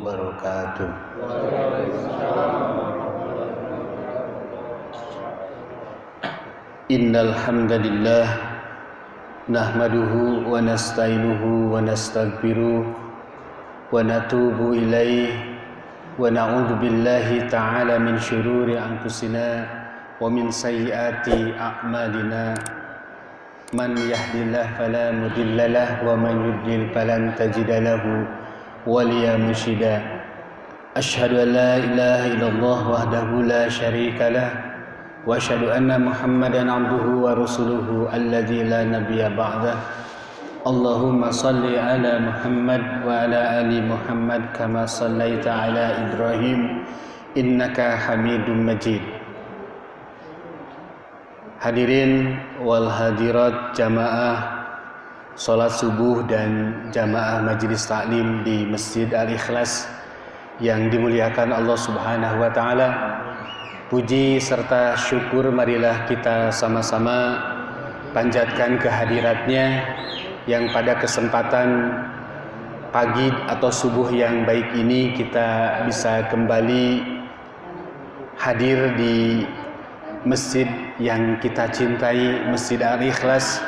wabarakatuh. Innal hamdalillah nahmaduhu wa nasta'inuhu wa nastaghfiruh wa natubu ilaihi wa na'udzu billahi ta'ala min syururi anfusina wa min sayyiati a'malina. Man yahdihillahu fala mudhillalah wa man yudlil falan tajida lahu waliya mursyida. Asyhadu an la ilaha illallah wahdahu la syarikalah wa asyhadu anna Muhammadan abduhu wa rasuluhu alladzi la nabiyya ba'dah. Allahumma salli ala Muhammad wa ala ali Muhammad kama sallaita ala Ibrahim innaka Hamidum Majid. Hadirin wal hadirat jamaah salat subuh dan jamaah majelis taklim di Masjid Al-Ikhlas yang dimuliakan Allah Subhanahu wa taala. Puji serta syukur marilah kita sama-sama panjatkan kehadiratnya yang pada kesempatan pagi atau subuh yang baik ini kita bisa kembali hadir di masjid yang kita cintai, Masjid Al-Ikhlas,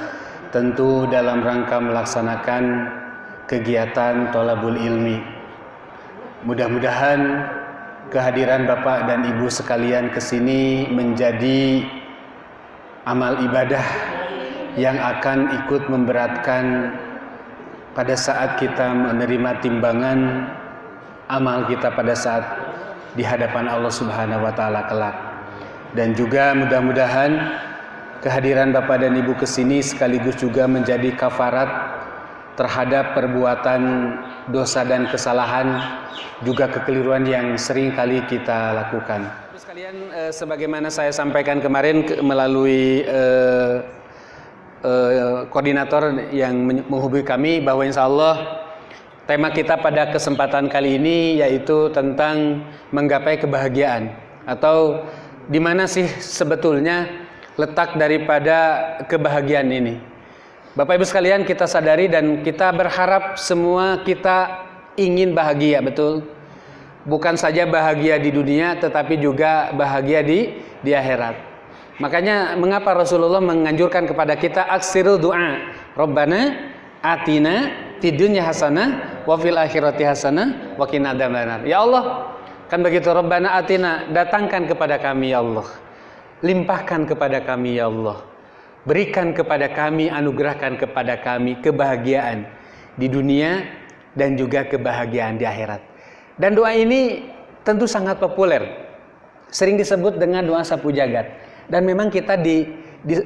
tentu dalam rangka melaksanakan kegiatan thalabul ilmi. Mudah-mudahan kehadiran Bapak dan Ibu sekalian ke sini menjadi amal ibadah yang akan ikut memberatkan pada saat kita menerima timbangan amal kita pada saat di hadapan Allah Subhanahu wa taala kelak. Dan juga mudah-mudahan kehadiran Bapak dan Ibu ke sini sekaligus juga menjadi kafarat terhadap perbuatan dosa dan kesalahan, juga kekeliruan yang sering kali kita lakukan. Sekalian, sebagaimana saya sampaikan kemarin melalui koordinator yang menghubungi kami, bahwa insya Allah tema kita pada kesempatan kali ini yaitu tentang menggapai kebahagiaan, atau di mana sih sebetulnya letak daripada kebahagiaan ini. Bapak Ibu sekalian, kita sadari dan kita berharap semua kita ingin bahagia, betul? Bukan saja bahagia di dunia, tetapi juga bahagia di akhirat. Makanya mengapa Rasulullah menganjurkan kepada kita aksiru doa, Rabbana atina fid dunya hasanah wa fil akhirati hasanah wa qina adzabannar. Ya Allah, kan begitu, Rabbana atina, datangkan kepada kami ya Allah. Limpahkan kepada kami ya Allah. Berikan kepada kami, anugerahkan kepada kami kebahagiaan di dunia dan juga kebahagiaan di akhirat. Dan doa ini tentu sangat populer, sering disebut dengan doa sapu jagat. Dan memang kita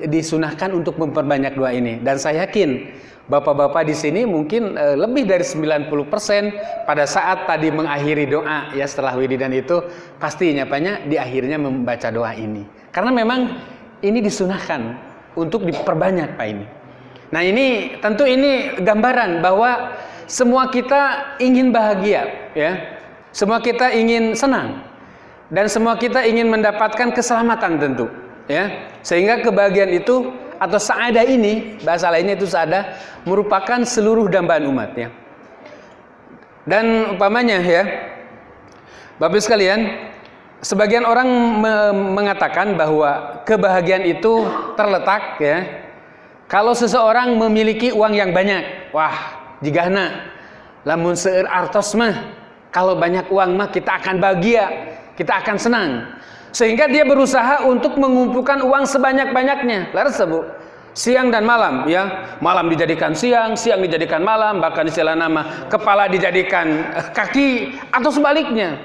disunahkan untuk memperbanyak doa ini. Dan saya yakin bapak-bapak di sini mungkin lebih dari 90% pada saat tadi mengakhiri doa ya setelah wiridan itu pastinya banyak di akhirnya membaca doa ini. Karena memang ini disunahkan untuk diperbanyak Pak ini. Nah ini tentu ini gambaran bahwa semua kita ingin bahagia ya. Semua kita ingin senang dan semua kita ingin mendapatkan keselamatan tentu ya. Sehingga kebahagiaan itu atau sa'adah ini, bahasa lainnya itu sa'adah, merupakan seluruh dambaan umat ya. Dan umpamanya ya, Bapak sekalian, sebagian orang mengatakan bahwa kebahagiaan itu terletak ya kalau seseorang memiliki uang yang banyak. Wah, jigana lamun seueur artos mah, kalau banyak uang mah kita akan bahagia, kita akan senang. Sehingga dia berusaha untuk mengumpulkan uang sebanyak-banyaknya. Laras Bu, siang dan malam ya. Malam dijadikan siang, siang dijadikan malam, bahkan istilah nama kepala dijadikan kaki atau sebaliknya.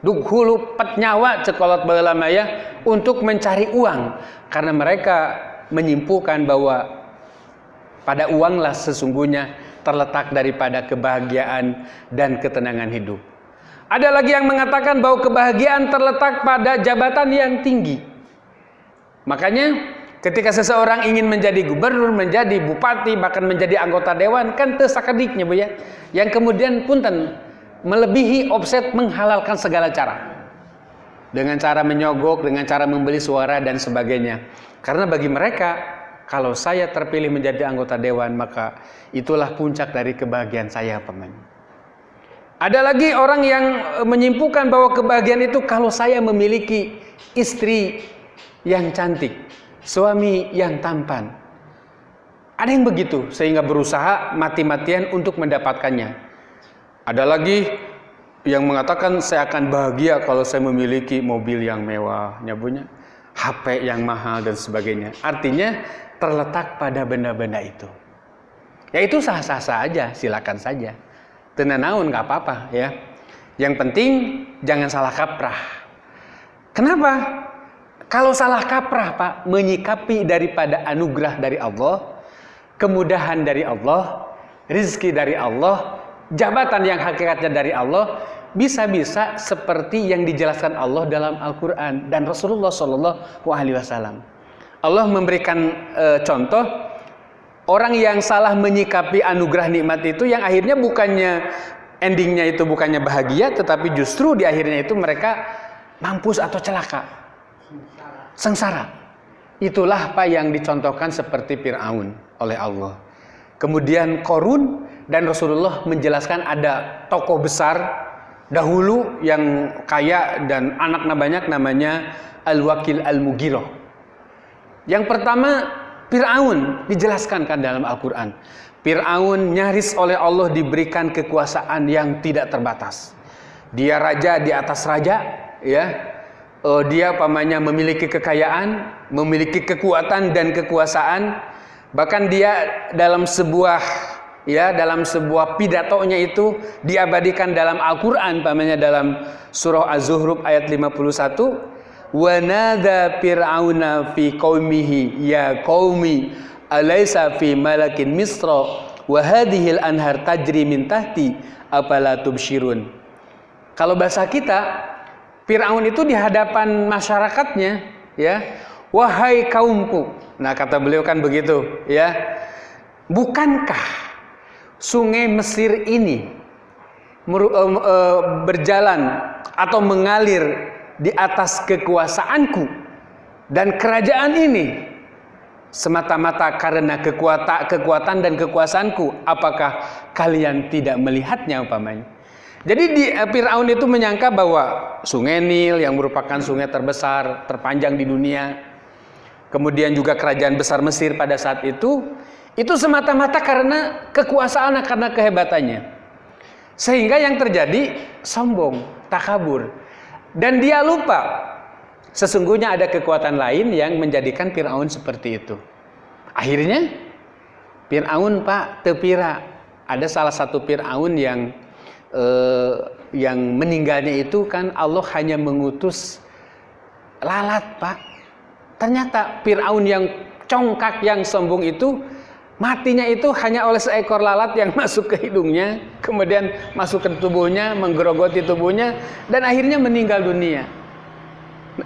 Duk hulu pet nyawa cekolot baheula maya untuk mencari uang, karena mereka menyimpulkan bahwa pada uanglah sesungguhnya terletak daripada kebahagiaan dan ketenangan hidup. Ada lagi yang mengatakan bahwa kebahagiaan terletak pada jabatan yang tinggi. Makanya ketika seseorang ingin menjadi gubernur, menjadi bupati, bahkan menjadi anggota dewan, kan teu sakadiknya Bu ya. Yang kemudian punten melebihi offset menghalalkan segala cara. Dengan cara menyogok, dengan cara membeli suara dan sebagainya. Karena bagi mereka, kalau saya terpilih menjadi anggota dewan, maka itulah puncak dari kebahagiaan saya, teman. Ada lagi orang yang menyimpulkan bahwa kebahagiaan itu kalau saya memiliki istri yang cantik, suami yang tampan. Ada yang begitu sehingga berusaha mati-matian untuk mendapatkannya. Ada lagi yang mengatakan saya akan bahagia kalau saya memiliki mobil yang mewah, nyebutnya HP yang mahal dan sebagainya. Artinya terletak pada benda-benda itu. Ya itu sah-sah saja, silakan saja. Tenanaun nggak apa-apa ya. Yang penting jangan salah kaprah. Kenapa? Kalau salah kaprah Pak, menyikapi daripada anugerah dari Allah, kemudahan dari Allah, rizki dari Allah, jabatan yang hakikatnya dari Allah, bisa-bisa seperti yang dijelaskan Allah dalam Al-Quran dan Rasulullah SAW. Allah memberikan contoh orang yang salah menyikapi anugerah nikmat itu, yang akhirnya bukannya endingnya itu bukannya bahagia, tetapi justru di akhirnya itu mereka mampus atau celaka, sengsara. Itulah apa yang dicontohkan seperti Fir'aun oleh Allah. Kemudian Qarun, dan Rasulullah menjelaskan ada tokoh besar dahulu yang kaya dan anaknya banyak, namanya Al-Wakil Al-Mughirah. Yang pertama Fir'aun dijelaskan kan dalam Al-Quran. Fir'aun nyaris oleh Allah diberikan kekuasaan yang tidak terbatas. Dia raja di atas raja, ya. Dia pamannya memiliki kekayaan, memiliki kekuatan dan kekuasaan. Bahkan dia dalam sebuah pidatonya itu diabadikan dalam Al-Quran, pamannya dalam surah Az-Zuhruf ayat 51. Wa nada fir'auna fi qaumihi ya qaumi alaysa fi malakin misra wa hadhil anhar tajri min tahti afala tubsyirun. Kalau bahasa kita, Fir'aun itu di hadapan masyarakatnya, ya, wahai kaumku. Nah, kata beliau kan begitu, ya. Bukankah sungai Mesir ini berjalan atau mengalir di atas kekuasaanku, dan kerajaan ini semata-mata karena kekuatan dan kekuasaanku? Apakah kalian tidak melihatnya umpamanya? Jadi Fir'aun itu menyangka bahwa sungai Nil yang merupakan sungai terbesar, terpanjang di dunia, kemudian juga kerajaan besar Mesir pada saat itu semata-mata karena kekuasaan, karena kehebatannya. Sehingga yang terjadi sombong, takabur. Dan dia lupa sesungguhnya ada kekuatan lain yang menjadikan Fir'aun seperti itu. Akhirnya Fir'aun Pak tepira. Ada salah satu Fir'aun yang meninggalnya itu kan Allah hanya mengutus lalat Pak. Ternyata Fir'aun yang congkak, yang sombong itu, matinya itu hanya oleh seekor lalat yang masuk ke hidungnya, kemudian masuk ke tubuhnya, menggerogoti tubuhnya, dan akhirnya meninggal dunia.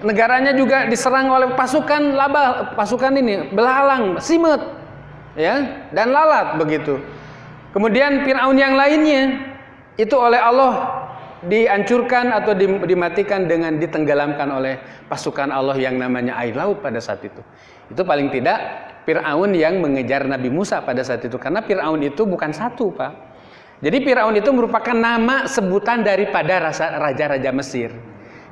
Negaranya juga diserang oleh pasukan belalang, simut, ya, dan lalat begitu. Kemudian Fir'aun yang lainnya itu oleh Allah dihancurkan atau dimatikan dengan ditenggelamkan oleh pasukan Allah yang namanya air laut pada saat itu. Itu paling tidak Fir'aun yang mengejar Nabi Musa pada saat itu. Karena Fir'aun itu bukan satu Pak. Jadi Fir'aun itu merupakan nama sebutan daripada raja-raja Mesir.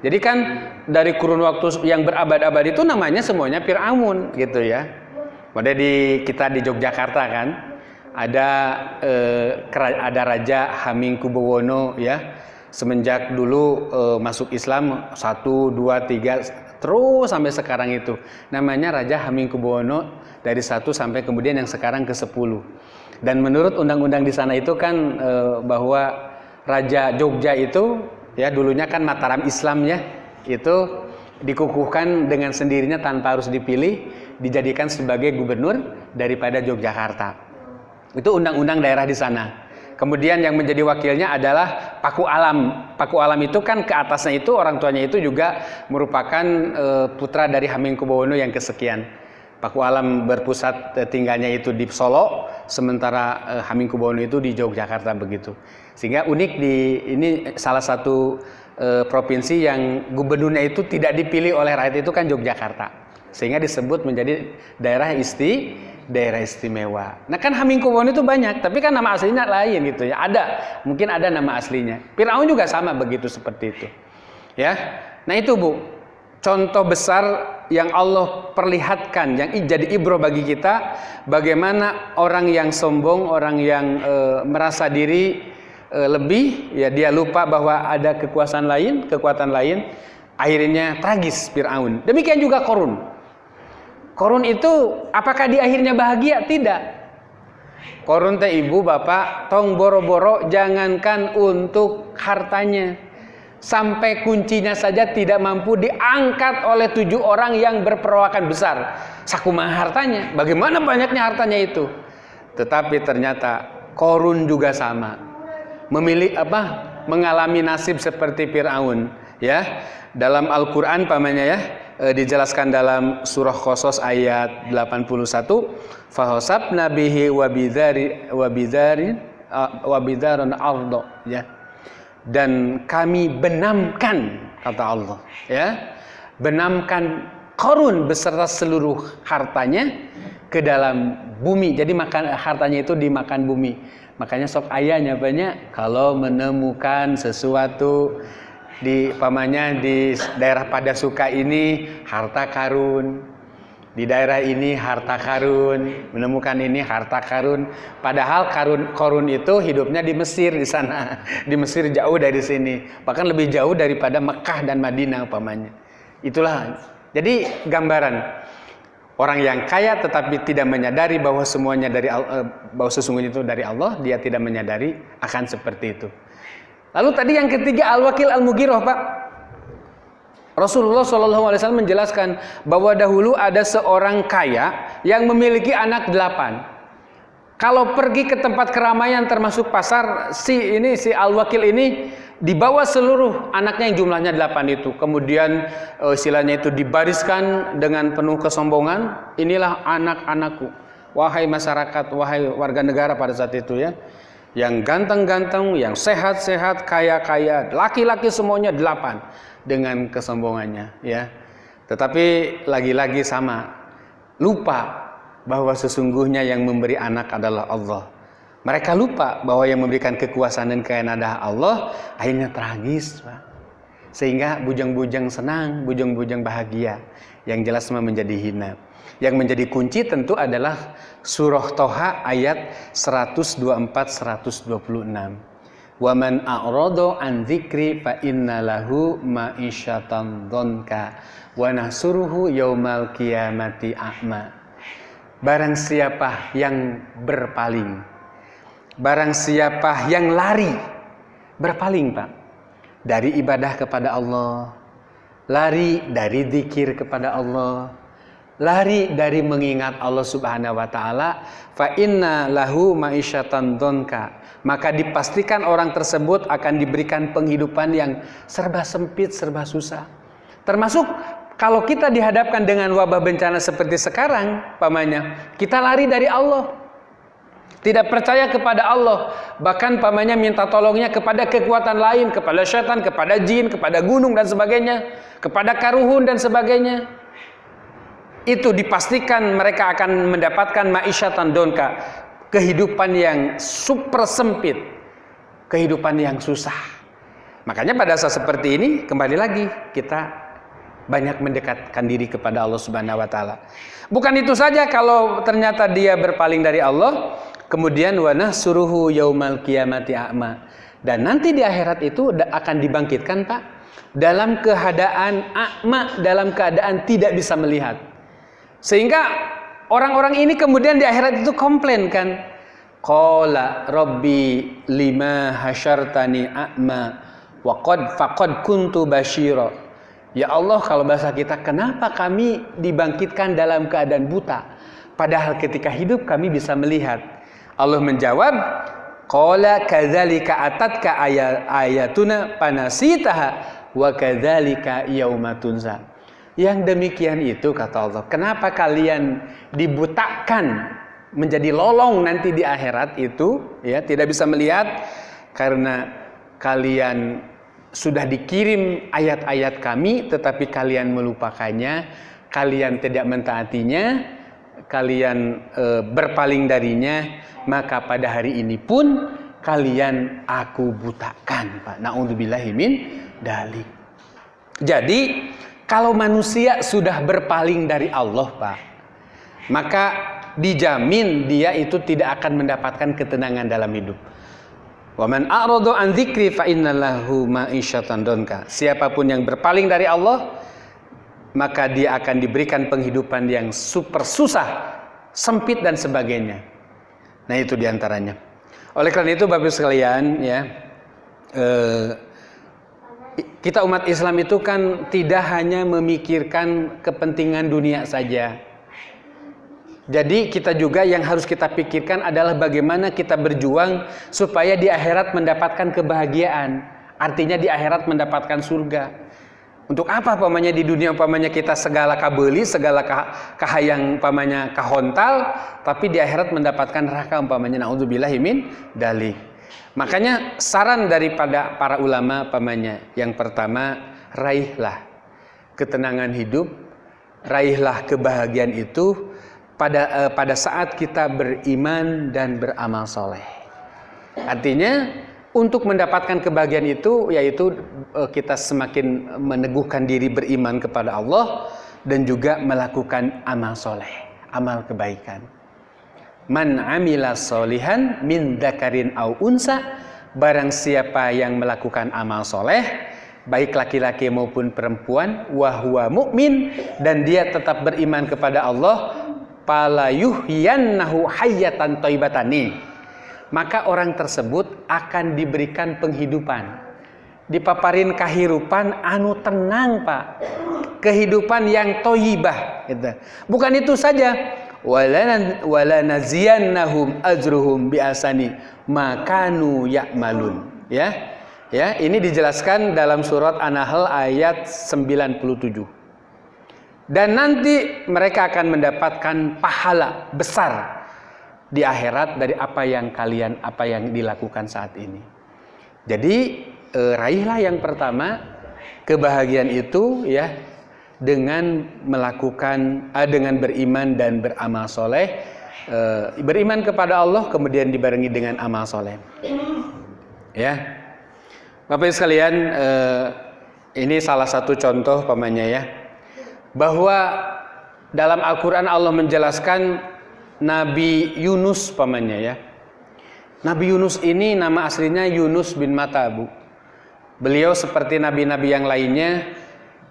Jadi kan dari kurun waktu yang berabad-abad itu namanya semuanya Fir'aun gitu ya. Pada kita di Yogyakarta kan ada Raja Hamengkubuwono ya. Semenjak dulu masuk Islam 1, 2, 3 terus sampai sekarang itu namanya Raja Hamengkubuwono, dari 1 sampai kemudian yang sekarang ke-10. Dan menurut undang-undang di sana itu kan bahwa Raja Jogja itu ya dulunya kan Mataram Islam ya, itu dikukuhkan dengan sendirinya tanpa harus dipilih, dijadikan sebagai gubernur daripada Yogyakarta. Itu undang-undang daerah di sana. Kemudian yang menjadi wakilnya adalah Paku Alam. Paku Alam itu kan ke atasnya itu orang tuanya itu juga merupakan putra dari Hamengkubuwono yang kesekian. Paku Alam berpusat tinggalnya itu di Solo, sementara Hamengkubuwono itu di Yogyakarta begitu. Sehingga unik ini salah satu provinsi yang gubernurnya itu tidak dipilih oleh rakyat itu kan Yogyakarta. sehingga disebut menjadi daerah istimewa. Nah kan Hamengkubuwono itu banyak, tapi kan nama aslinya lain gitu ya. Mungkin ada nama aslinya. Firaun juga sama begitu seperti itu. Ya. Nah itu Bu, contoh besar yang Allah perlihatkan, yang jadi ibrah bagi kita, bagaimana orang yang sombong, orang yang merasa diri lebih, ya dia lupa bahwa ada kekuatan lain, akhirnya tragis Firaun. Demikian juga Qarun. Qarun itu apakah di akhirnya bahagia? Tidak. Qarun teh ibu bapak tong boro-boro, jangankan untuk hartanya, sampai kuncinya saja tidak mampu diangkat oleh 7 orang yang berperawakan besar. Sakumaha hartanya, bagaimana banyaknya hartanya itu. Tetapi ternyata Qarun juga sama, mengalami nasib seperti Firaun. Ya, dalam Al-Quran pamannya ya, dijelaskan dalam surah Qasas ayat 81, fahasabna bihi wabidaran ardo, ya. Dan kami benamkan, kata Allah, ya, benamkan Qarun beserta seluruh hartanya ke dalam bumi. Jadi hartanya itu dimakan bumi. Makanya sok ayahnya banyak kalau menemukan sesuatu di daerah Padasuka ini harta karun, di daerah ini harta karun, menemukan ini harta karun. Padahal Qarun itu hidupnya di Mesir, di sana, di Mesir jauh dari sini, bahkan lebih jauh daripada Mekah dan Madinah umpamanya. Itulah jadi gambaran orang yang kaya tetapi tidak menyadari bahwa semuanya bahwa sesungguhnya itu dari Allah, dia tidak menyadari akan seperti itu. Lalu tadi yang ketiga Al-Wakil Al-Mughirah, Pak. Rasulullah SAW menjelaskan bahwa dahulu ada seorang kaya yang memiliki anak 8. Kalau pergi ke tempat keramaian termasuk pasar, si Al-Wakil ini dibawa seluruh anaknya yang jumlahnya 8 itu. Kemudian istilahnya itu dibariskan dengan penuh kesombongan. Inilah anak-anakku. Wahai masyarakat, wahai warga negara pada saat itu ya. Yang ganteng-ganteng, yang sehat-sehat, kaya-kaya, laki-laki semuanya 8 dengan kesombongannya, ya. Tetapi lagi-lagi sama, lupa bahwa sesungguhnya yang memberi anak adalah Allah. Mereka lupa bahwa yang memberikan kekuasaan dan kekayaan adalah Allah, akhirnya tragis, Pak. Sehingga bujang-bujang senang, bujang-bujang bahagia, yang jelas semua menjadi hina. Yang menjadi kunci tentu adalah surah Toha ayat 124-126. Wa man a'rada an dzikri fa inna lahu ma'isyatan dhanka wa nahsuruhu yaumal qiyamati a'ma. Barang siapa yang berpaling, barang siapa yang lari, berpaling Pak, dari ibadah kepada Allah, lari dari zikir kepada Allah, lari dari mengingat Allah Subhanahu wa taala, fa inna lahu ma'isyatan dhanka, maka dipastikan orang tersebut akan diberikan penghidupan yang serba sempit, serba susah. Termasuk kalau kita dihadapkan dengan wabah bencana seperti sekarang, pamannya, kita lari dari Allah, tidak percaya kepada Allah, bahkan pamannya minta tolongnya kepada kekuatan lain, kepada syaitan, kepada jin, kepada gunung dan sebagainya, kepada karuhun dan sebagainya. Itu dipastikan mereka akan mendapatkan ma'isyatan donka, kehidupan yang super sempit, kehidupan yang susah. Makanya pada saat seperti ini, kembali lagi kita banyak mendekatkan diri kepada Allah Subhanahu wa taala. Bukan itu saja, kalau ternyata dia berpaling dari Allah, kemudian wa nahsuruhu yaumal qiyamati a'ma, dan nanti di akhirat itu akan dibangkitkan Pak dalam keadaan a'ma, dalam keadaan tidak bisa melihat. Sehingga orang-orang ini kemudian di akhirat itu komplain kan, qala rabbi lima hasyartani a'ma wa faqad kuntu basyira. Ya Allah, kalau bahasa kita, kenapa kami dibangkitkan dalam keadaan buta, padahal ketika hidup kami bisa melihat? Allah menjawab, qala kadzalika atatka ayatuna panasitaha wa kadzalika yauma tunza. Yang demikian itu, kata Allah, kenapa kalian dibutakan menjadi lolong nanti di akhirat itu, ya, tidak bisa melihat? Karena kalian sudah dikirim ayat-ayat kami tetapi kalian melupakannya, kalian tidak mentaatinya, kalian berpaling darinya, maka pada hari ini pun kalian aku butakan, Pak. Na'udzubillahi min dzalik. Jadi kalau manusia sudah berpaling dari Allah, Pak, maka dijamin dia itu tidak akan mendapatkan ketenangan dalam hidup. Wa man a'rada an dzikri fa innalahu ma'isyatan donka. Siapapun yang berpaling dari Allah, maka dia akan diberikan penghidupan yang super susah, sempit dan sebagainya. Nah, itu diantaranya. Oleh karena itu, Bapak sekalian, ya, kita umat Islam itu kan tidak hanya memikirkan kepentingan dunia saja. Jadi kita juga yang harus kita pikirkan adalah bagaimana kita berjuang supaya di akhirat mendapatkan kebahagiaan. Artinya di akhirat mendapatkan surga. Untuk apa umpamanya di dunia umpamanya kita segala kabeli, segala kahayang umpamanya kahontal, tapi di akhirat mendapatkan neraka umpamanya, naudzubillahi min dzalik. Makanya saran daripada para ulama umpamanya, yang pertama, raihlah ketenangan hidup, raihlah kebahagiaan itu pada saat kita beriman dan beramal soleh. Artinya untuk mendapatkan kebahagiaan itu yaitu kita semakin meneguhkan diri beriman kepada Allah dan juga melakukan amal soleh, amal kebaikan. Man amila solihan min dzakarin au unsa, barang siapa yang melakukan amal soleh, baik laki-laki maupun perempuan, wahwa mukmin, dan dia tetap beriman kepada Allah, fala yuhyiyannahu hayyatan thayyibatani, maka orang tersebut akan diberikan penghidupan, dipaparin kahirupan anu tenang, Pak, kehidupan yang thayyibah gitu. Bukan itu saja, wala naziyannahum ajruhum biasani makanu ya'malun, ya. Ya, ini dijelaskan dalam surat An-Nahl ayat 97. Dan nanti mereka akan mendapatkan pahala besar di akhirat dari apa yang dilakukan saat ini. Jadi raihlah yang pertama kebahagiaan itu, ya, dengan melakukan dengan beriman dan beramal soleh, beriman kepada Allah kemudian dibarengi dengan amal soleh. Ya, Bapak sekalian, ini salah satu contoh pamannya, ya, bahwa dalam Al-Quran Allah menjelaskan Nabi Yunus pamannya, ya. Nabi Yunus ini nama aslinya Yunus bin Matta, Bu. Beliau seperti nabi-nabi yang lainnya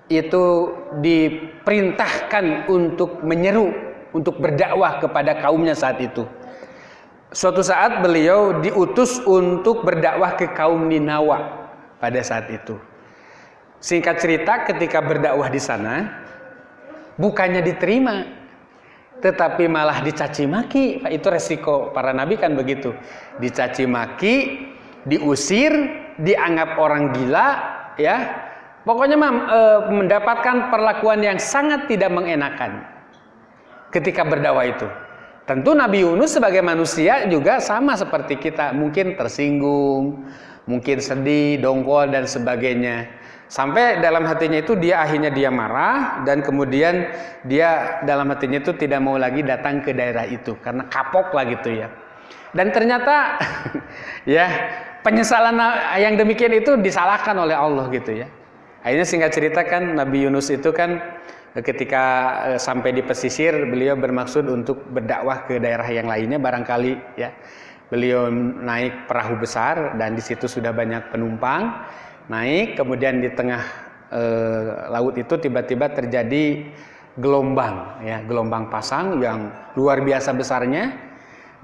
itu diperintahkan untuk menyeru, untuk berdakwah kepada kaumnya saat itu. Suatu saat beliau diutus untuk berdakwah ke kaum Ninawa pada saat itu. Singkat cerita, ketika berdakwah di sana, bukannya diterima, tetapi malah dicaci maki. Itu resiko para nabi kan begitu. Dicaci maki, diusir, dianggap orang gila, ya. Pokoknya mendapatkan perlakuan yang sangat tidak mengenakan ketika berdakwah itu. Tentu Nabi Yunus sebagai manusia juga sama seperti kita, mungkin tersinggung, mungkin sedih, dongkol dan sebagainya. Sampai dalam hatinya itu akhirnya dia marah, dan kemudian dia dalam hatinya itu tidak mau lagi datang ke daerah itu karena kapok lah gitu, ya. Dan ternyata ya, penyesalan yang demikian itu disalahkan oleh Allah gitu, ya. Akhirnya singkat cerita kan Nabi Yunus itu kan ketika sampai di pesisir, beliau bermaksud untuk berdakwah ke daerah yang lainnya barangkali, ya. Beliau naik perahu besar dan di situ sudah banyak penumpang. Naik, kemudian di tengah laut itu tiba-tiba terjadi gelombang, ya, gelombang pasang yang luar biasa besarnya,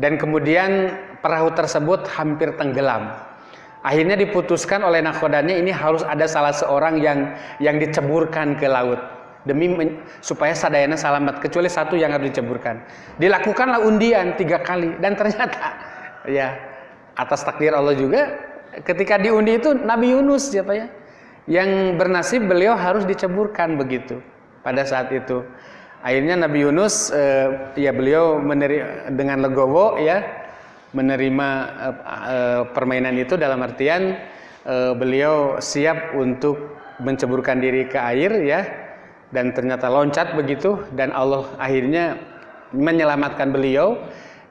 dan kemudian perahu tersebut hampir tenggelam. Akhirnya diputuskan oleh nakhodanya ini harus ada salah seorang yang diceburkan ke laut demi supaya sadayana selamat, kecuali satu yang harus diceburkan. Dilakukanlah undian 3 kali, dan ternyata, ya, atas takdir Allah juga, ketika diundi itu Nabi Yunus, siapa, ya, yang bernasib beliau harus diceburkan begitu pada saat itu. Akhirnya Nabi Yunus ya beliau dengan legowo, ya, menerima permainan itu, dalam artian beliau siap untuk menceburkan diri ke air, ya, dan ternyata loncat begitu, dan Allah akhirnya menyelamatkan beliau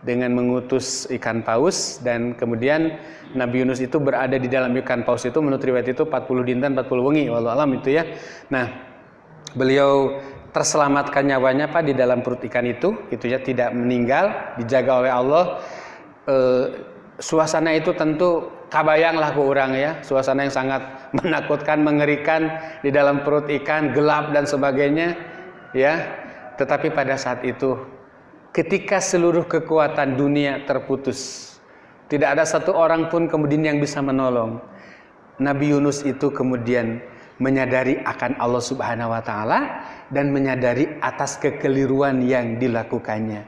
dengan mengutus ikan paus, dan kemudian Nabi Yunus itu berada di dalam ikan paus itu, menurut riwayat itu 40 dinten 40 wengi, wallahu alam itu ya. Nah, beliau terselamatkan nyawanya Pak di dalam perut ikan itu ya, tidak meninggal, dijaga oleh Allah. Suasana itu tentu kabayanglah ke orang ya, suasana yang sangat menakutkan, mengerikan di dalam perut ikan, gelap dan sebagainya ya. Tetapi pada saat itu ketika seluruh kekuatan dunia terputus, tidak ada satu orang pun kemudian yang bisa menolong, Nabi Yunus itu kemudian menyadari akan Allah Subhanahu wa taala dan menyadari atas kekeliruan yang dilakukannya.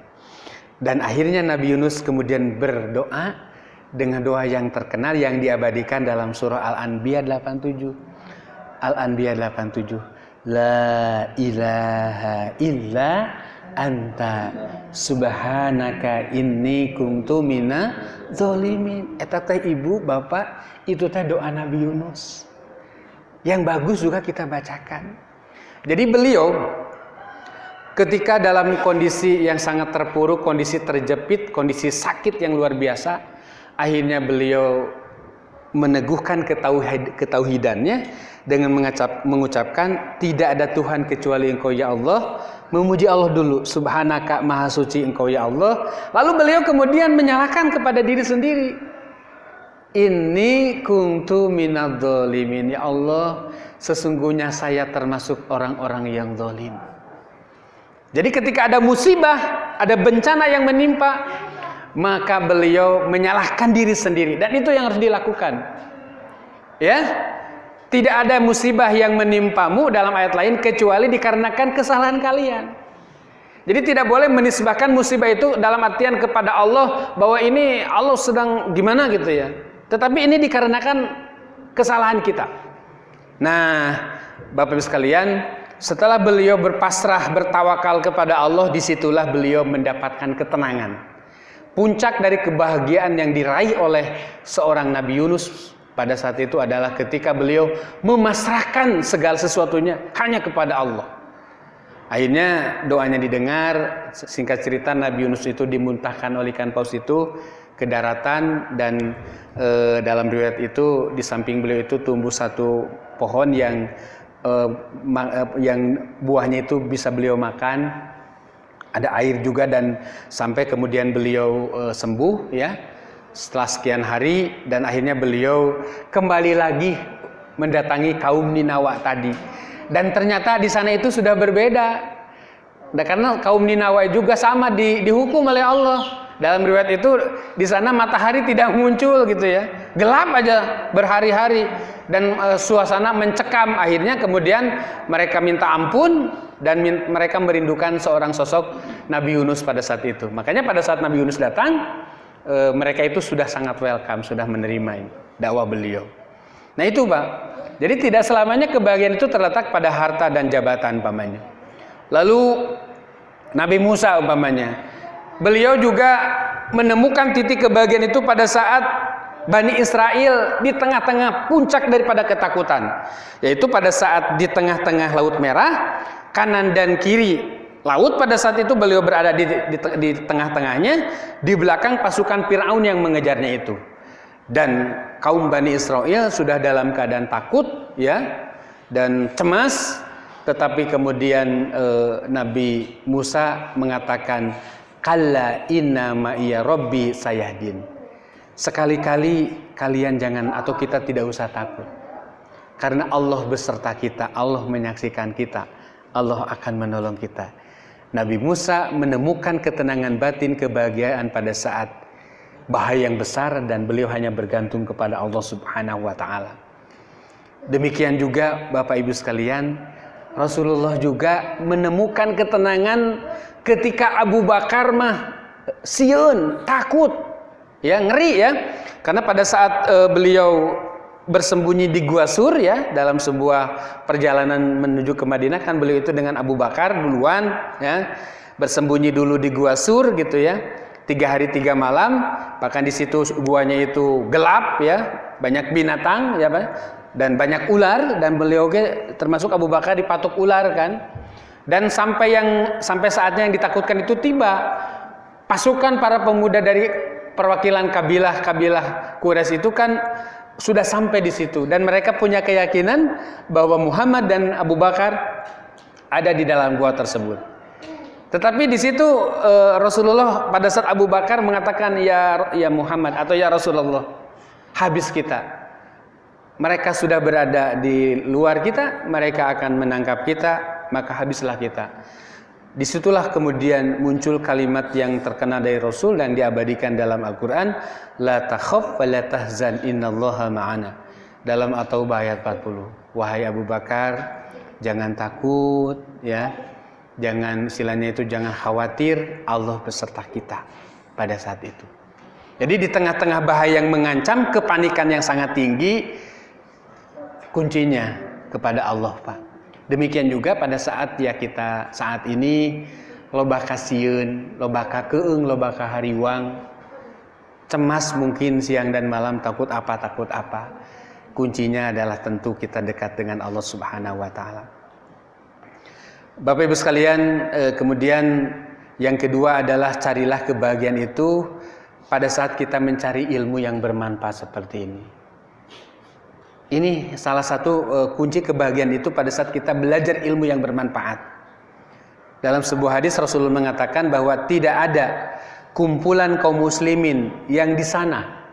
Dan akhirnya Nabi Yunus kemudian berdoa dengan doa yang terkenal yang diabadikan dalam surah Al-Anbiya 87. Al-Anbiya 87. La ilaha illa anta subhanaka inni kuntu minaz zalimin. Eta teh ibu, bapak, itu teh doa Nabi Yunus. Yang bagus juga kita bacakan. Jadi beliau ketika dalam kondisi yang sangat terpuruk, kondisi terjepit, kondisi sakit yang luar biasa, akhirnya beliau meneguhkan ketauhidannya dengan mengucapkan tidak ada Tuhan kecuali Engkau ya Allah, memuji Allah dulu, subhanaka maha suci Engkau ya Allah. Lalu beliau kemudian menyalahkan kepada diri sendiri, inni kuntu minadz zalimin, ya Allah sesungguhnya saya termasuk orang-orang yang zalim. Jadi ketika ada musibah, ada bencana yang menimpa, maka beliau menyalahkan diri sendiri, dan itu yang harus dilakukan. Ya, tidak ada musibah yang menimpamu dalam ayat lain kecuali dikarenakan kesalahan kalian. Jadi tidak boleh menisbahkan musibah itu dalam artian kepada Allah bahwa ini Allah sedang gimana gitu ya. Tetapi ini dikarenakan kesalahan kita. Nah, Bapak Ibu sekalian, setelah beliau berpasrah, bertawakal kepada Allah, disitulah beliau mendapatkan ketenangan. Puncak dari kebahagiaan yang diraih oleh seorang Nabi Yunus pada saat itu adalah ketika beliau memasrahkan segala sesuatunya hanya kepada Allah. Akhirnya doanya didengar. Singkat cerita, Nabi Yunus itu dimuntahkan oleh ikan paus itu ke daratan, dan dalam riwayat itu di samping beliau itu tumbuh satu pohon yang buahnya itu bisa beliau makan. Ada air juga, dan sampai kemudian beliau sembuh ya setelah sekian hari, dan akhirnya beliau kembali lagi mendatangi kaum Ninawa tadi, dan ternyata di sana itu sudah berbeda. Dan karena kaum Ninawa juga sama dihukum oleh Allah. Dalam riwayat itu di sana matahari tidak muncul gitu ya, gelap aja berhari-hari, dan suasana mencekam. Akhirnya kemudian mereka minta ampun, dan mereka merindukan seorang sosok Nabi Yunus pada saat itu. Makanya pada saat Nabi Yunus datang, mereka itu sudah sangat welcome, sudah menerima dakwah beliau. Nah itu Pak. Jadi tidak selamanya kebahagiaan itu terletak pada harta dan jabatan umpamanya. Lalu Nabi Musa umpamanya, beliau juga menemukan titik kebahagiaan itu pada saat Bani Israel di tengah-tengah puncak daripada ketakutan, yaitu pada saat di tengah-tengah Laut Merah, kanan dan kiri laut. Pada saat itu beliau berada di tengah-tengahnya, di belakang pasukan Fir'aun yang mengejarnya itu, dan kaum Bani Israel sudah dalam keadaan takut ya dan cemas. Tetapi kemudian Nabi Musa mengatakan, kalla inna ma'iya rabbi sayahdin. Sekali-kali kalian jangan, atau kita tidak usah takut, karena Allah beserta kita, Allah menyaksikan kita, Allah akan menolong kita. Nabi Musa menemukan ketenangan batin, kebahagiaan pada saat bahaya yang besar, dan beliau hanya bergantung kepada Allah Subhanahu wa taala. Demikian juga Bapak Ibu sekalian, Rasulullah juga menemukan ketenangan ketika Abu Bakar sieun, takut, ya ngeri ya, karena pada saat beliau bersembunyi di Gua Sur ya, dalam sebuah perjalanan menuju ke Madinah, kan beliau itu dengan Abu Bakar duluan ya, bersembunyi dulu di Gua Sur gitu ya, 3 hari 3 malam, bahkan di situ guanya itu gelap ya, banyak binatang ya Pak. dan banyak ular, dan beliau termasuk Abu Bakar dipatok ular kan. Dan sampai saatnya yang ditakutkan itu tiba, pasukan para pemuda dari perwakilan kabilah Quraisy itu kan sudah sampai di situ, dan mereka punya keyakinan bahwa Muhammad dan Abu Bakar ada di dalam gua tersebut. Tetapi di situ Rasulullah pada saat Abu Bakar mengatakan ya Muhammad atau ya Rasulullah, habis kita. Mereka sudah berada di luar kita, mereka akan menangkap kita, maka habislah kita. Disitulah kemudian muncul kalimat yang terkenal dari Rasul dan diabadikan dalam Al-Quran, la takhaf wa la tahzan innallaha ma'ana. Dalam At-Taubah ayat 40. Wahai Abu Bakar, jangan takut, ya, istilahnya itu jangan khawatir, Allah beserta kita pada saat itu. Jadi di tengah-tengah bahaya yang mengancam, kepanikan yang sangat tinggi, kuncinya kepada Allah, Pak. Demikian juga pada saat kita saat ini loba kasieun, loba kakeung, loba kahariwang, cemas mungkin siang dan malam, takut apa. Kuncinya adalah tentu kita dekat dengan Allah Subhanahu wa taala. Bapak Ibu sekalian, kemudian yang kedua adalah carilah kebahagiaan itu pada saat kita mencari ilmu yang bermanfaat seperti ini. Ini salah satu kunci kebahagiaan itu pada saat kita belajar ilmu yang bermanfaat. Dalam sebuah hadis Rasulullah mengatakan bahwa tidak ada kumpulan kaum muslimin yang di sana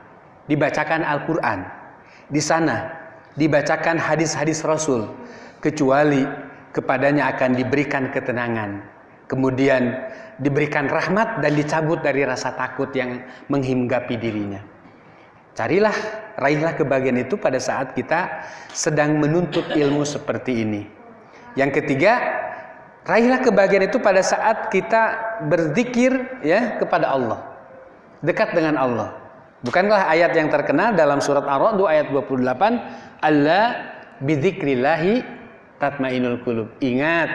dibacakan Al-Quran, di sana dibacakan hadis-hadis Rasul, kecuali kepadanya akan diberikan ketenangan, kemudian diberikan rahmat dan dicabut dari rasa takut yang menghinggapi dirinya. Raihlah kebahagiaan itu pada saat kita sedang menuntut ilmu seperti ini. Yang ketiga, raihlah kebahagiaan itu pada saat kita berzikir ya kepada Allah, dekat dengan Allah. Bukankah ayat yang terkenal dalam surat Ar-Ra'd ayat 28, Allah bidzikrillahi tatmainul qulub. Ingat,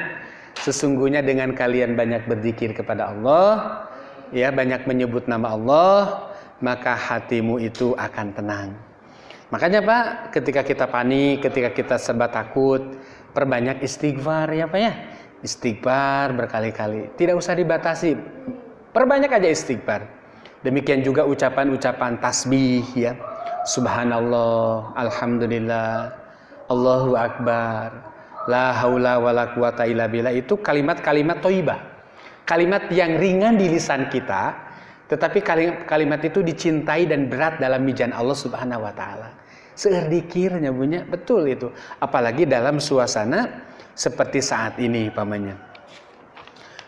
sesungguhnya dengan kalian banyak berzikir kepada Allah, ya, banyak menyebut nama Allah, maka hatimu itu akan tenang. Makanya Pak, ketika kita panik, ketika kita serba takut, perbanyak istighfar ya Pak ya. Istighfar berkali-kali, tidak usah dibatasi, perbanyak aja istighfar. Demikian juga ucapan-ucapan tasbih ya. Subhanallah, alhamdulillah, Allahu akbar, la haula wala quwata illa billah, itu kalimat-kalimat thayyibah. Kalimat yang ringan di lisan kita, tetapi kalimat itu dicintai dan berat dalam mizan Allah Subhanahu wa taala. Seerdikirnya punya, betul itu. Apalagi dalam suasana seperti saat ini pamannya.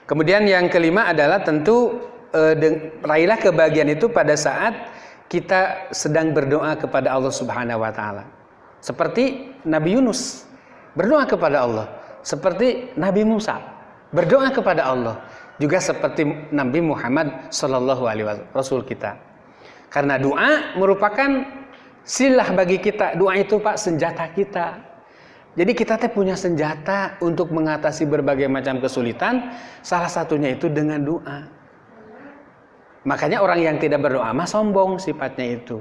Kemudian yang kelima adalah tentu raihlah kebahagiaan itu pada saat kita sedang berdoa kepada Allah Subhanahu wa taala. Seperti Nabi Yunus berdoa kepada Allah, seperti Nabi Musa berdoa kepada Allah, juga seperti Nabi Muhammad sallallahu alaihi wasallam, Rasul kita. Karena doa merupakan silah bagi kita. Doa itu Pak senjata kita. Jadi kita punya senjata untuk mengatasi berbagai macam kesulitan. Salah satunya itu dengan doa. Makanya orang yang tidak berdoa mah sombong sifatnya itu.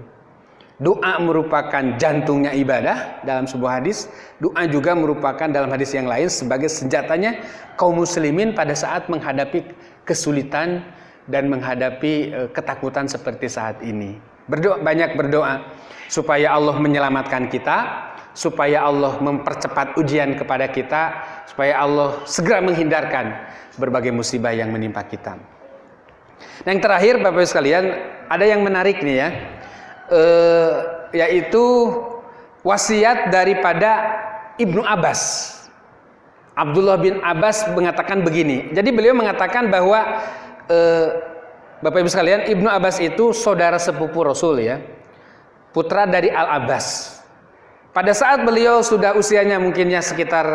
Doa merupakan jantungnya ibadah dalam sebuah hadis. Doa juga merupakan dalam hadis yang lain sebagai senjatanya kaum muslimin pada saat menghadapi kesulitan dan menghadapi ketakutan seperti saat ini. Banyak berdoa supaya Allah menyelamatkan kita, supaya Allah mempercepat ujian kepada kita, supaya Allah segera menghindarkan berbagai musibah yang menimpa kita. Nah, yang terakhir Bapak Ibu sekalian, ada yang menarik nih ya, yaitu wasiat daripada Ibnu Abbas. Abdullah bin Abbas mengatakan begini. Jadi beliau mengatakan bahwa Bapak Ibu sekalian, Ibnu Abbas itu saudara sepupu Rasul ya, putra dari Al-Abbas. Pada saat beliau sudah usianya mungkinnya sekitar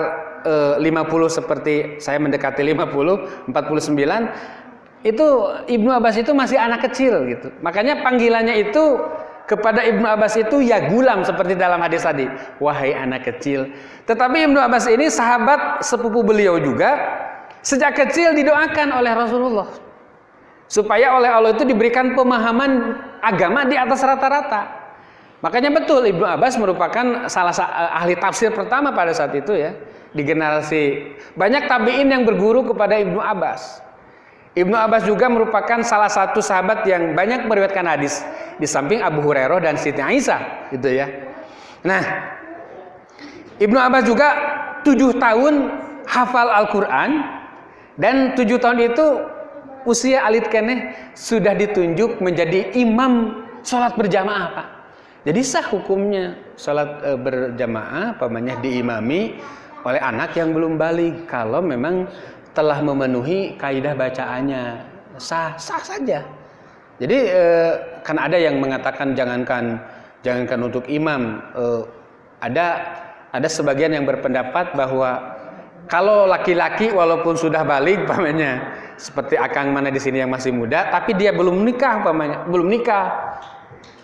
50, seperti saya mendekati 50, 49, itu Ibnu Abbas itu masih anak kecil gitu. Makanya panggilannya itu kepada Ibnu Abbas itu ya gulam, seperti dalam hadis tadi, wahai anak kecil. Tetapi Ibnu Abbas ini sahabat sepupu beliau juga, sejak kecil didoakan oleh Rasulullah supaya oleh Allah itu diberikan pemahaman agama di atas rata-rata. Makanya betul Ibnu Abbas merupakan ahli tafsir pertama pada saat itu ya, di generasi. Banyak tabi'in yang berguru kepada Ibnu Abbas. Ibnu Abbas juga merupakan salah satu sahabat yang banyak meriwayatkan hadis di samping Abu Hurairah dan Siti Aisyah gitu ya. Nah, Ibnu Abbas juga 7 tahun hafal Al-Quran, dan 7 tahun itu usia alit keneh sudah ditunjuk menjadi imam sholat berjamaah Pak. Jadi sah hukumnya sholat berjamaah pamannya diimami oleh anak yang belum balik kalau memang telah memenuhi kaidah bacaannya, sah saja. Jadi kan ada yang mengatakan jangankan untuk imam, ada sebagian yang berpendapat bahwa kalau laki-laki walaupun sudah balik pamannya, seperti akang mana di sini yang masih muda tapi dia belum nikah pamannya, belum nikah,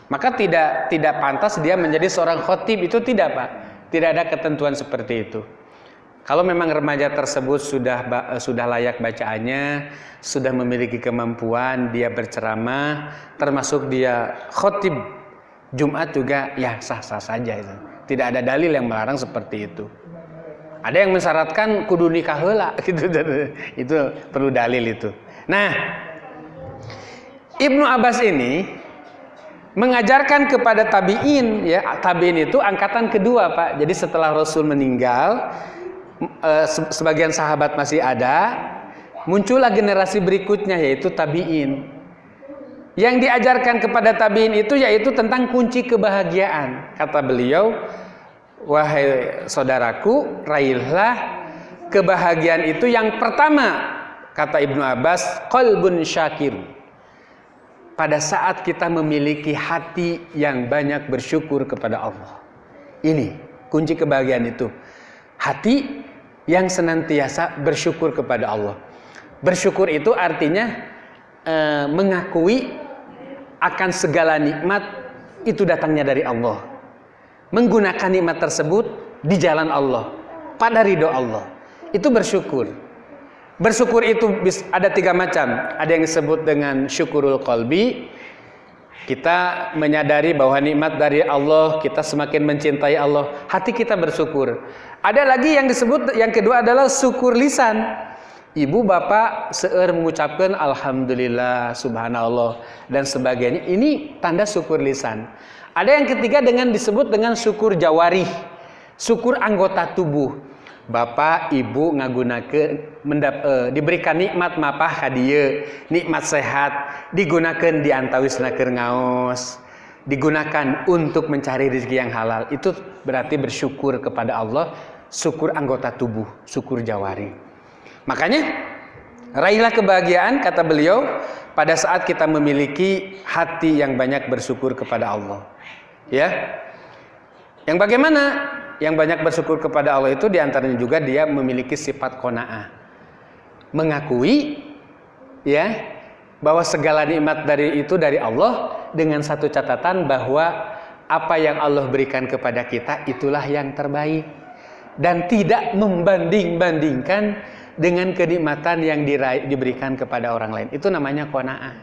maka tidak pantas dia menjadi seorang khotib, itu tidak Pak. Tidak ada ketentuan seperti itu. Kalau memang remaja tersebut sudah layak bacaannya, sudah memiliki kemampuan, dia berceramah, termasuk dia khotib Jumat juga, ya sah-sah saja itu. Tidak ada dalil yang melarang seperti itu. Ada yang mensyaratkan kudu nikah heula gitu, itu perlu dalil itu. Nah, Ibnu Abbas ini mengajarkan kepada tabi'in ya, tabi'in itu angkatan kedua Pak. Jadi setelah Rasul meninggal, sebagian sahabat masih ada, muncullah generasi berikutnya yaitu tabi'in. Yang diajarkan kepada tabi'in itu yaitu tentang kunci kebahagiaan. Kata beliau, wahai saudaraku, raihlah kebahagiaan itu yang pertama, kata Ibnu Abbas, qalbun syakir. Pada saat kita memiliki hati yang banyak bersyukur kepada Allah. Ini kunci kebahagiaan itu. Hati yang senantiasa bersyukur kepada Allah. Bersyukur itu artinya mengakui akan segala nikmat itu datangnya dari Allah. Menggunakan nikmat tersebut di jalan Allah, pada ridho Allah. Itu bersyukur. Bersyukur itu ada 3 macam. Ada yang disebut dengan syukurul qalbi. Kita menyadari bahwa nikmat dari Allah, kita semakin mencintai Allah, hati kita bersyukur. Ada lagi yang disebut, yang kedua adalah syukur lisan. Ibu bapak seueur mengucapkan alhamdulillah, subhanallah dan sebagainya. Ini tanda syukur lisan. Ada yang ketiga disebut dengan syukur jawarih, syukur anggota tubuh. Bapak, ibu ngagunakeun diberikan nikmat mapah ka dieu, nikmat sehat, digunakan diantawisna keur ngaos, digunakan untuk mencari rezeki yang halal. Itu berarti bersyukur kepada Allah, syukur anggota tubuh, syukur jawari. Makanya raihlah kebahagiaan, kata beliau, pada saat kita memiliki hati yang banyak bersyukur kepada Allah. Ya. Yang bagaimana? Yang banyak bersyukur kepada Allah itu diantaranya juga dia memiliki sifat qanaah, mengakui ya bahwa segala nikmat dari Allah, dengan satu catatan bahwa apa yang Allah berikan kepada kita itulah yang terbaik, dan tidak membanding-bandingkan dengan kenikmatan yang diberikan kepada orang lain. Itu namanya qanaah.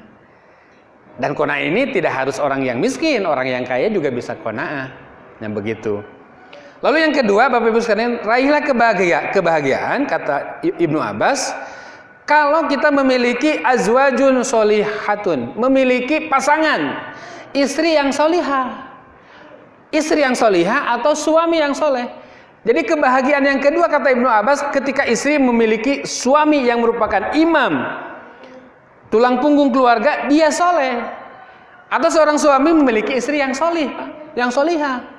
Dan qanaah ini tidak harus orang yang miskin, orang yang kaya juga bisa qanaah. Nah begitu. Lalu yang kedua, Bapak Ibu sekalian, raihlah kebahagiaan, kata Ibnu Abbas, kalau kita memiliki azwajun solihatun, memiliki pasangan, istri yang solihah, atau suami yang soleh. Jadi kebahagiaan yang kedua, kata Ibnu Abbas, ketika istri memiliki suami yang merupakan imam, tulang punggung keluarga, dia soleh, atau seorang suami memiliki istri yang solih, yang solihah.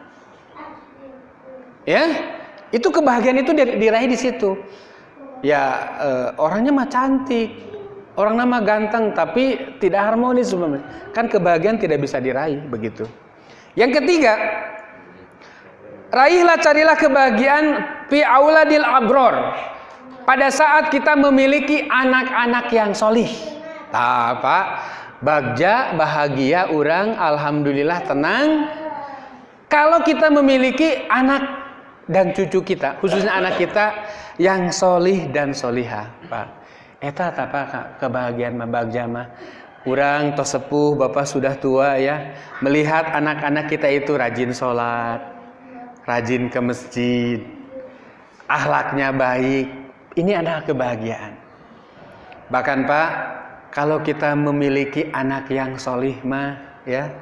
Ya, itu kebahagiaan itu diraih di situ. Ya, orangnya mah cantik, orang nama ganteng, tapi tidak harmonis sebenarnya. Kan kebahagiaan tidak bisa diraih begitu. Yang ketiga, carilah kebahagiaan fi auladil abror. Pada saat kita memiliki anak-anak yang solih. Tah, Pak, bagja bahagia orang, alhamdulillah tenang. Kalau kita memiliki anak dan cucu kita, khususnya anak kita yang solih dan solihah, Pak. Eta apa kebahagiaan mah bagja mah Urang tos sepuh, bapak sudah tua ya, melihat anak-anak kita itu rajin sholat, rajin ke masjid, akhlaknya baik, ini adalah kebahagiaan. Bahkan Pak, kalau kita memiliki anak yang solih mah ya,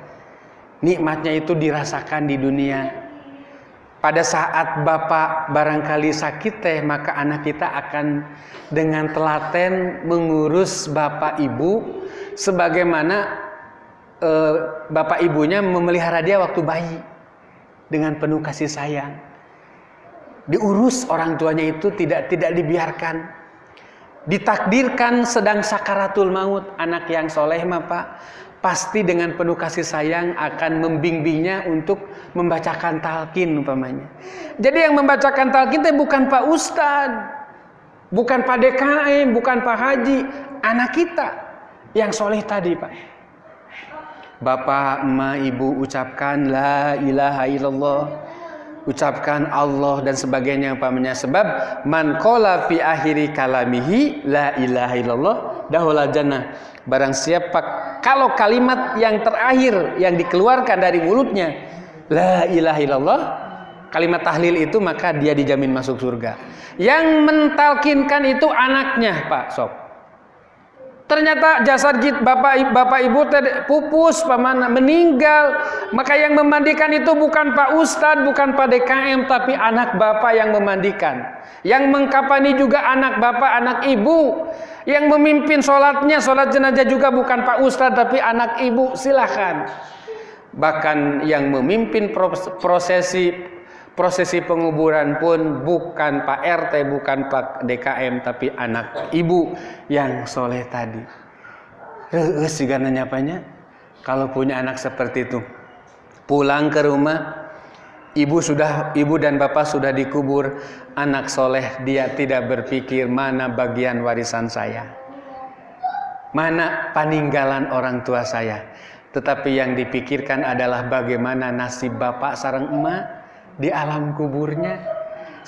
nikmatnya itu dirasakan di dunia. Pada saat bapak barangkali sakit maka anak kita akan dengan telaten mengurus bapak ibu sebagaimana bapak ibunya memelihara dia waktu bayi dengan penuh kasih sayang. Diurus orang tuanya itu tidak dibiarkan. Ditakdirkan sedang sakaratul maut, anak yang soleh mah Pak pasti dengan penuh kasih sayang akan membimbingnya untuk membacakan talqin umpamanya. Jadi yang membacakan talqin itu bukan Pak Ustadz, bukan Pak DKM, bukan Pak Haji, anak kita yang soleh tadi Pak. Bapak, emak, ibu ucapkan la ilaha illallah, ucapkan Allah dan sebagainya umpamanya. Sebab man qala fi akhiri kalamihi la ilaha illallah dahulal jannah. Barang siapa kalau kalimat yang terakhir yang dikeluarkan dari mulutnya la ilaha illallah, kalimat tahlil itu, maka dia dijamin masuk surga. Yang mentalkinkan itu anaknya Pak Sob. Ternyata jasad bapak ibu pupus pamana meninggal, maka yang memandikan itu bukan Pak Ustadz, bukan Pak DKM, tapi anak bapak yang memandikan. Yang mengkafani juga anak bapak, anak ibu. Yang memimpin sholatnya, sholat jenazah juga bukan Pak Ustadz, tapi anak ibu. Silahkan. Bahkan yang memimpin prosesi penguburan pun bukan Pak RT, bukan Pak DKM, tapi anak ibu yang soleh tadi. Reus juga nyapanya. Kalau punya anak seperti itu, pulang ke rumah, ibu dan bapak sudah dikubur, anak soleh dia tidak berpikir mana bagian warisan saya, mana peninggalan orang tua saya, tetapi yang dipikirkan adalah bagaimana nasib bapak sareng emak di alam kuburnya,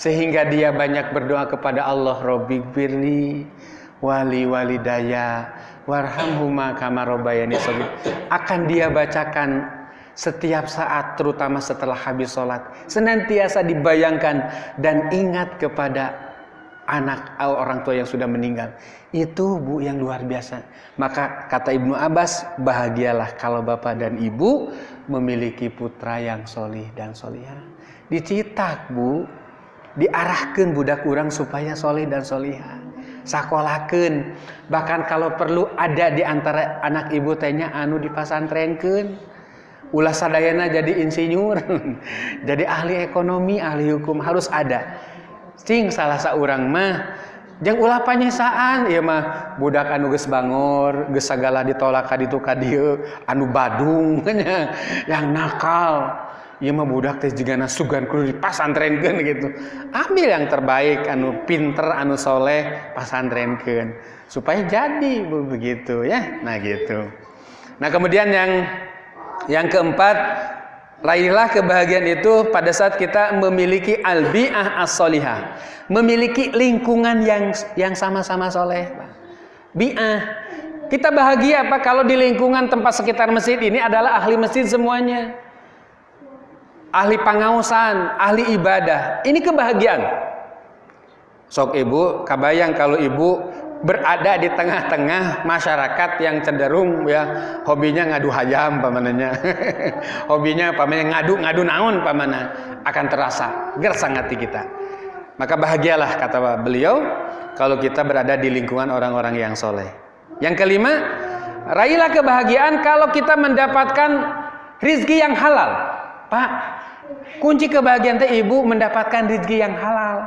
sehingga dia banyak berdoa kepada Allah, Robbighfirli wali walidaya warhamhuma kama rabbayani shaghir. Akan dia bacakan setiap saat, terutama setelah habis sholat, senantiasa dibayangkan dan ingat kepada anak orang tua yang sudah meninggal. Itu Bu yang luar biasa. Maka kata Ibnu Abbas, bahagialah kalau bapak dan ibu memiliki putra yang solih dan solihah. Dicitak Bu, diarahkan budak urang supaya solih dan solihah, sakolahkeun. Bahkan kalau perlu ada di antara anak ibu tanya anu dipasantrenkeun, ulah sadayana jadi insinyur, jadi ahli ekonomi, ahli hukum, harus ada. Cing salah saurang mah jeung ulah panyesaan ieu mah budak anu geus bangor, geus sagala ditolak ka ditu ka dieu, anu badung yang nakal. Ieu mah budak teh jigana sugan kudu dipasantrenkeun gitu. Ambil yang terbaik, anu pinter, anu soleh, pasantrenkeun supaya jadi begitu ya. Nah gitu. Nah kemudian yang keempat, raihlah kebahagiaan itu pada saat kita memiliki al-bi'ah as-solihah, memiliki lingkungan yang sama-sama soleh. Bi'ah, kita bahagia apa kalau di lingkungan tempat sekitar masjid ini adalah ahli masjid semuanya, ahli pangausan, ahli ibadah. Ini kebahagiaan. Sok ibu, kabayang kalau ibu berada di tengah-tengah masyarakat yang cenderung ya hobinya ngadu hayam pamananya. Hobinya pamannya ngadu naon pamana, akan terasa gersang hati kita. Maka bahagialah kata beliau kalau kita berada di lingkungan orang-orang yang soleh. Yang kelima, raihlah kebahagiaan kalau kita mendapatkan rizki yang halal. Pak, kunci kebahagiaan teh ibu mendapatkan rizki yang halal,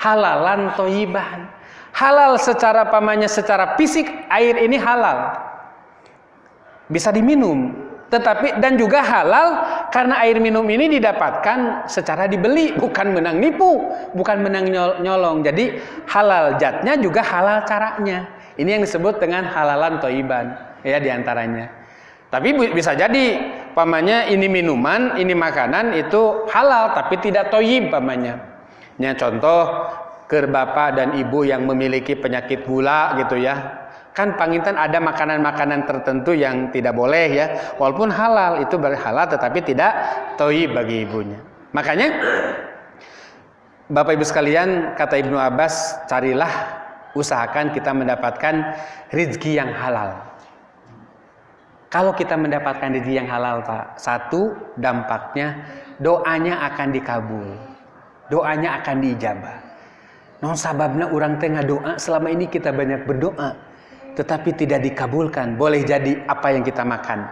halalan thayyiban. Halal secara pamannya, secara fisik air ini halal, bisa diminum, tetapi dan juga halal karena air minum ini didapatkan secara dibeli, bukan menang nipu, bukan menang nyolong. Jadi halal zatnya juga halal caranya. Ini yang disebut dengan halalan thayyiban ya diantaranya. Tapi bisa jadi pamannya ini minuman, ini makanan itu halal tapi tidak thayyib pamannya. Ya contoh ke bapak dan ibu yang memiliki penyakit gula gitu ya, Kan panginten ada makanan-makanan tertentu yang tidak boleh ya, walaupun halal, itu halal tetapi tidak thayyib bagi ibunya. Makanya Bapak Ibu sekalian, kata Ibnu Abbas, carilah, usahakan kita mendapatkan rezeki yang halal. Kalau kita mendapatkan rezeki yang halal, Pak, satu, dampaknya doanya akan dikabul, doanya akan diijabah. Non sababna orang tengah doa, selama ini kita banyak berdoa, tetapi tidak dikabulkan. Boleh jadi apa yang kita makan,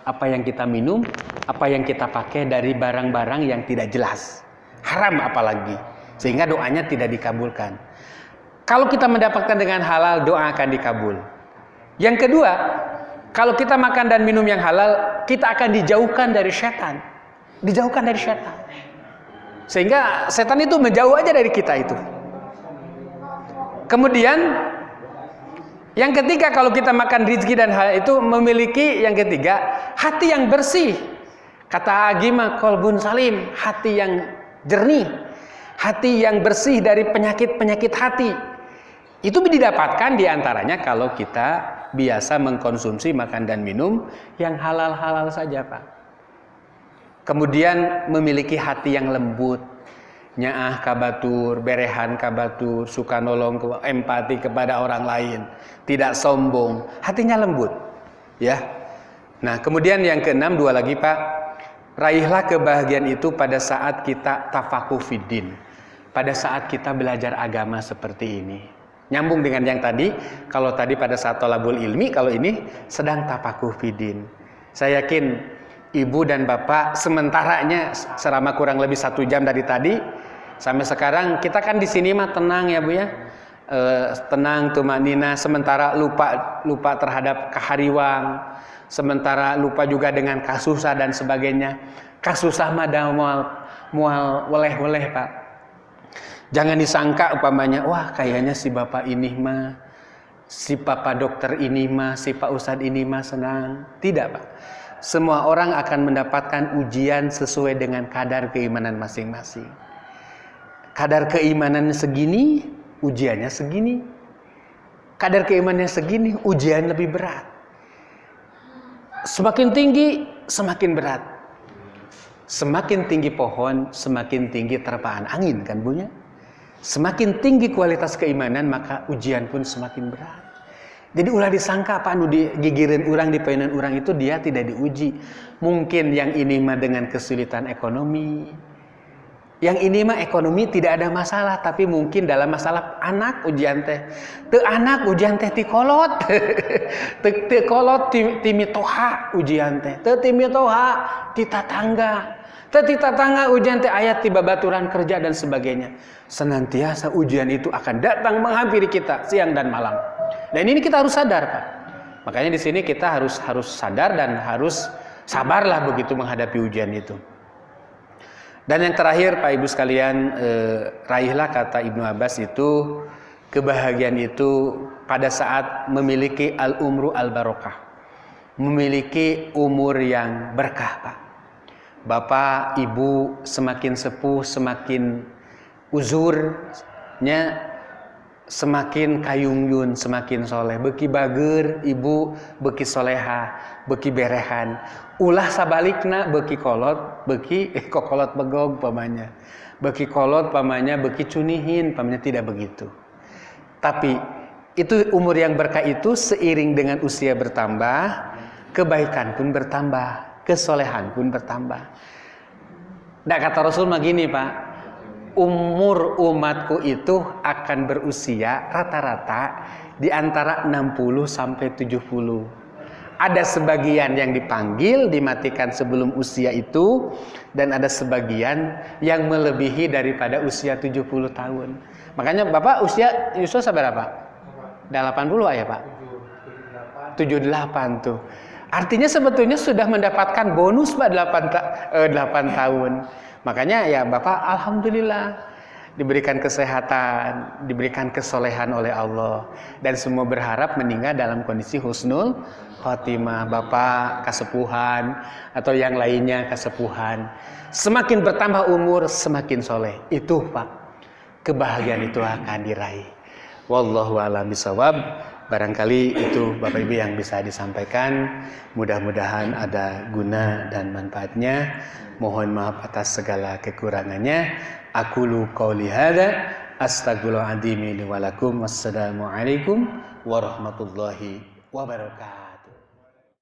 apa yang kita minum, apa yang kita pakai dari barang-barang yang tidak jelas, haram apalagi, sehingga doanya tidak dikabulkan. Kalau kita mendapatkan dengan halal, doa akan dikabul. Yang kedua, kalau kita makan dan minum yang halal, kita akan dijauhkan dari setan. Dijauhkan dari setan. Sehingga setan itu menjauh aja dari kita itu. Kemudian yang ketiga, kalau kita makan rezeki dan halal itu memiliki yang ketiga, hati yang bersih. Kata Agima, kolbun salim, hati yang jernih, hati yang bersih dari penyakit-penyakit hati. Itu didapatkan diantaranya kalau kita biasa mengkonsumsi makan dan minum yang halal-halal saja, Pak. Kemudian memiliki hati yang lembut, nyaah kabatur, berehan kabatur, suka nolong, empati kepada orang lain, tidak sombong, hatinya lembut, ya. Nah, kemudian yang keenam, dua lagi, Pak. Raihlah kebahagiaan itu pada saat kita tafakuh fiddin, pada saat kita belajar agama seperti ini. Nyambung dengan yang tadi, kalau tadi pada saat thalabul ilmi, kalau ini sedang tafakuh fiddin. Saya yakin ibu dan bapak sementaranya selama kurang lebih 1 jam dari tadi sampai sekarang, kita kan di sini mah tenang ya Bu ya, tenang, tumanina, sementara lupa terhadap kehariwang, sementara lupa juga dengan kasusah dan sebagainya. Kasusah mah mual weleh-weleh, Pak. Jangan disangka umpamanya, wah kayaknya si bapak ini mah, si papa dokter ini mah, si pak ustadz ini mah senang. Tidak, Pak. Semua orang akan mendapatkan ujian sesuai dengan kadar keimanan masing-masing. Kadar keimanannya segini, ujiannya segini. Kadar keimanannya segini, ujian lebih berat. Semakin tinggi, semakin berat. Semakin tinggi pohon, semakin tinggi terpaan angin, kan Bunya? Semakin tinggi kualitas keimanan, maka ujian pun semakin berat. Jadi ulah disangka apa anu digigireun urang, dipoeneun urang itu dia tidak diuji. Mungkin yang ini mah dengan kesulitan ekonomi. Yang ini mah ekonomi tidak ada masalah, tapi mungkin dalam masalah anak ujian teh. Teu anak ujian teh ti kolot. Teu kolot ti mitoha ujian teh. Teu ti mitoha ti tatangga. Teu ti tatangga ujian teh aya ti babaturan kerja dan sebagainya. Senantiasa ujian itu akan datang menghampiri kita siang dan malam. Dan ini kita harus sadar, Pak. Makanya di sini kita harus sadar dan harus sabarlah begitu menghadapi ujian itu. Dan yang terakhir, Pak Ibu sekalian, raihlah kata Ibnu Abbas itu, kebahagiaan itu pada saat memiliki al-umru al-barokah, memiliki umur yang berkah, Pak. Bapak, Ibu semakin sepuh, semakin uzurnya, semakin kayungyun, semakin soleh. Beki bager, ibu beki soleha, beki berehan. Ulah sabalikna beki kolot, beki kokolot begog pamanya. Beki kolot pamanya, beki cunihin pamanya, tidak begitu. Tapi itu umur yang berkah itu seiring dengan usia bertambah, kebaikan pun bertambah, kesolehan pun bertambah. Nah, kata Rasul mah gini, Pak. Umur umatku itu akan berusia rata-rata di antara 60 sampai 70. Ada sebagian yang dipanggil dimatikan sebelum usia itu, dan ada sebagian yang melebihi daripada usia 70 tahun. Makanya Bapak usia berapa? Udah 80 ya, Pak? 78 tuh. Artinya sebetulnya sudah mendapatkan bonus, Pak, 8 tahun. Makanya ya Bapak alhamdulillah diberikan kesehatan, diberikan kesolehan oleh Allah, dan semua berharap meninggal dalam kondisi husnul khotimah. Bapak kasepuhan atau yang lainnya kasepuhan. Semakin bertambah umur semakin soleh. Itu, Pak, kebahagiaan itu akan diraih. Wallahu a'lam bishawab. Barangkali itu Bapak Ibu yang bisa disampaikan. Mudah-mudahan ada guna dan manfaatnya. Mohon maaf atas segala kekurangannya. Aqulu qouli hadza astaghfirullahaladzim li wa lakum. Wassalamualaikum warahmatullahi wabarakatuh.